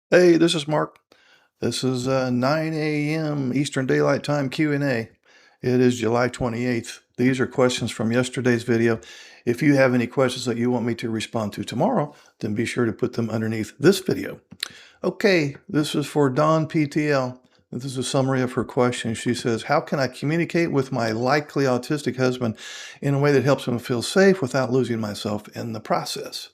Hey, this is Mark. This is 9 a.m. Eastern Daylight Time Q&A. It is July 28th. These are questions from yesterday's video. If you have any questions that you want me to respond to tomorrow, then be sure to put them underneath this video. Okay, this is for Dawn PTL. This is a summary of her question. She says, how can I communicate with my likely autistic husband in a way that helps him feel safe without losing myself in the process?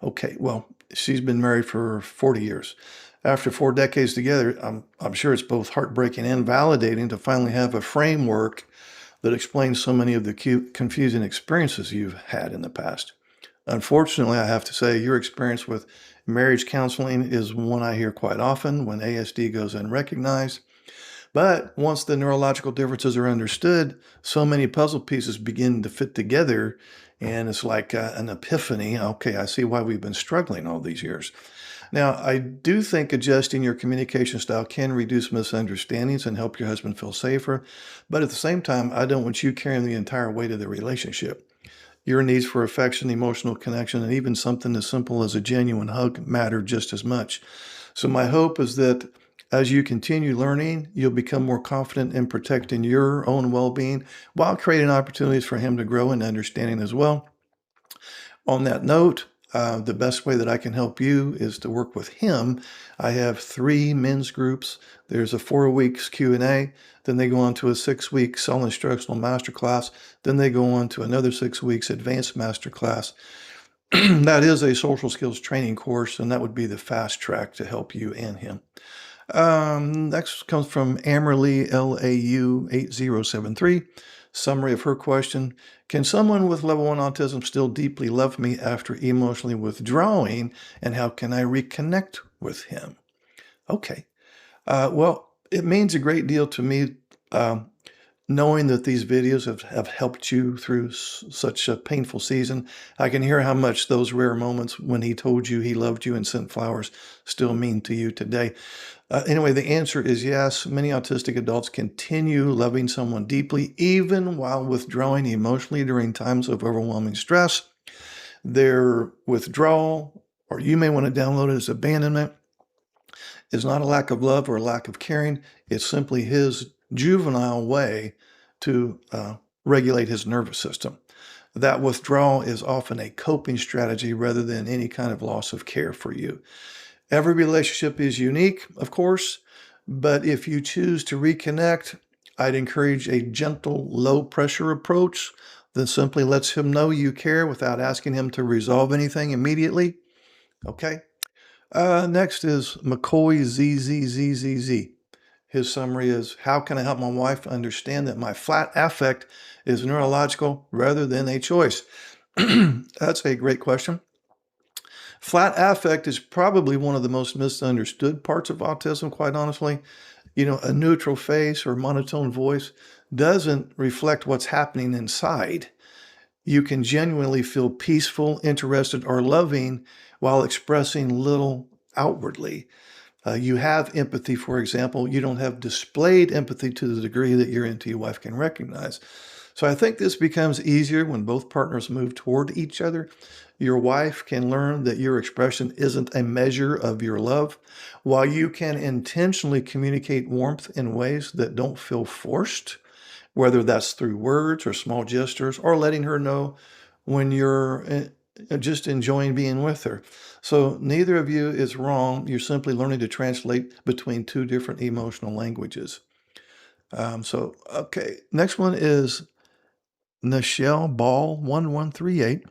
Okay, well, she's been married for 40 years. After 4 decades together, I'm sure it's both heartbreaking and validating to finally have a framework that explains so many of the confusing experiences you've had in the past. Unfortunately, I have to say your experience with marriage counseling is one I hear quite often when ASD goes unrecognized. But once the neurological differences are understood, so many puzzle pieces begin to fit together, and it's like an epiphany. Okay, I see why we've been struggling all these years. Now, I do think adjusting your communication style can reduce misunderstandings and help your husband feel safer. But at the same time, I don't want you carrying the entire weight of the relationship. Your needs for affection, emotional connection, and even something as simple as a genuine hug matter just as much. So my hope is that as you continue learning, you'll become more confident in protecting your own well-being while creating opportunities for him to grow in understanding as well. On that note, the best way that I can help you is to work with him. I have 3 men's groups. There's a 4 weeks Q&A, then they go on to a 6-week solid instructional masterclass, then they go on to another 6 weeks advanced masterclass. That is a social skills training course, and that would be the fast track to help you and him. Next comes from Amerly LAU 8073. Summary of her question: can someone with level 1 autism still deeply love me after emotionally withdrawing, and how can I reconnect with him? Okay. Well, it means a great deal to me knowing that these videos have helped you through such a painful season. I can hear how much those rare moments when he told you he loved you and sent flowers still mean to you today. Anyway, the answer is yes. Many autistic adults continue loving someone deeply, even while withdrawing emotionally during times of overwhelming stress. Their withdrawal, or you may want to download it as abandonment, is not a lack of love or a lack of caring. It's simply his juvenile way to regulate his nervous system. That withdrawal is often a coping strategy rather than any kind of loss of care for you. Every relationship is unique, of course, but if you choose to reconnect, I'd encourage a gentle, low-pressure approach that simply lets him know you care without asking him to resolve anything immediately. Okay? Next is McCoy ZZZZZ. His summary is, how can I help my wife understand that my flat affect is neurological rather than a choice? That's a great question. Flat affect is probably one of the most misunderstood parts of autism, quite honestly. You know, a neutral face or monotone voice doesn't reflect what's happening inside. You can genuinely feel peaceful, interested, or loving while expressing little outwardly. You have empathy, for example. You don't have displayed empathy to the degree that your NT wife can recognize. So I think this becomes easier when both partners move toward each other. Your wife can learn that your expression isn't a measure of your love, while you can intentionally communicate warmth in ways that don't feel forced, whether that's through words or small gestures, or letting her know when you're just enjoying being with her. So neither of you is wrong. You're simply learning to translate between 2 different emotional languages. Okay, next one is Nichelle Ball 1138.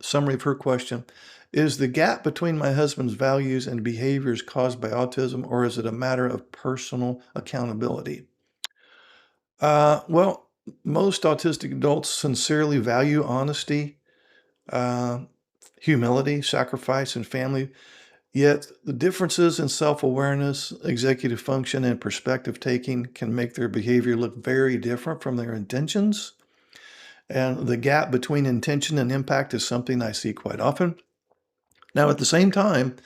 Summary of her question: is the gap between my husband's values and behaviors caused by autism, or is it a matter of personal accountability? Well, most autistic adults sincerely value honesty, uh, humility, sacrifice, and family. Yet the differences in self-awareness, executive function, and perspective taking can make their behavior look very different from their intentions. And the gap between intention and impact is something I see quite often. Now, at the same time,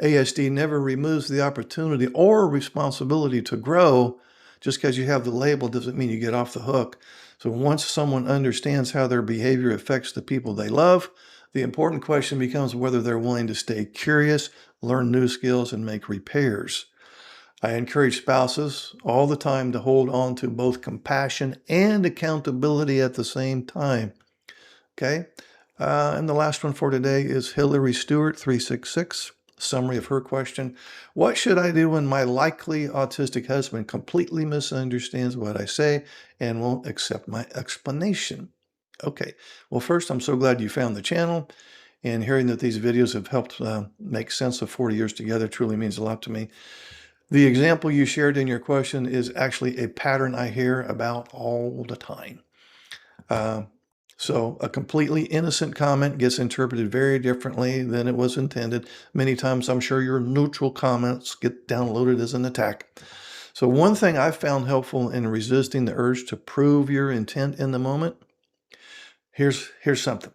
ASD never removes the opportunity or responsibility to grow. Just because you have the label doesn't mean you get off the hook. So once someone understands how their behavior affects the people they love, The important question becomes whether they're willing to stay curious, learn new skills, and make repairs. I encourage spouses all the time to hold on to both compassion and accountability at the same time. Okay? And the last one for today is Hillary Stewart, 366. Summary of her question: what should I do when my likely autistic husband completely misunderstands what I say and won't accept my explanation? Okay, well, first, I'm so glad you found the channel, and hearing that these videos have helped make sense of 40 years together truly means a lot to me. The example you shared in your question is actually a pattern I hear about all the time. So a completely innocent comment gets interpreted very differently than it was intended. Many times, I'm sure your neutral comments get downloaded as an attack. So one thing I've found helpful in resisting the urge to prove your intent in the moment, here's something.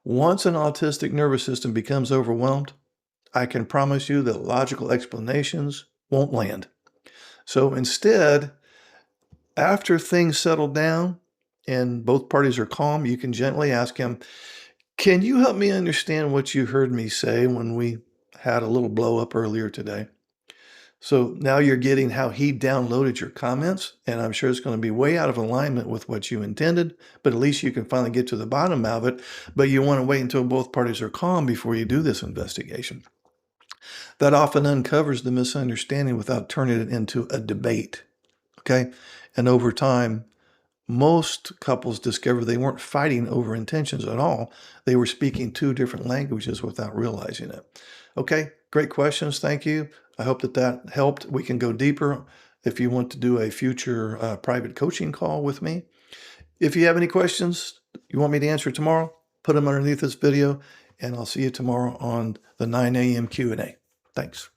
Once an autistic nervous system becomes overwhelmed, I can promise you that logical explanations won't land. So instead, after things settle down and both parties are calm, you can gently ask him, can you help me understand what you heard me say when we had a little blow up earlier today? So now you're getting how he downloaded your comments, and I'm sure it's going to be way out of alignment with what you intended, but at least you can finally get to the bottom of it. But you want to wait until both parties are calm before you do this investigation. That often uncovers the misunderstanding without turning it into a debate. Okay? And over time, most couples discover they weren't fighting over intentions at all. They were speaking two different languages without realizing it. Okay, great questions. Thank you. I hope that helped. We can go deeper if you want to do a future private coaching call with me. If you have any questions you want me to answer tomorrow, put them underneath this video, and I'll see you tomorrow on the 9 a.m. Q&A. Thanks.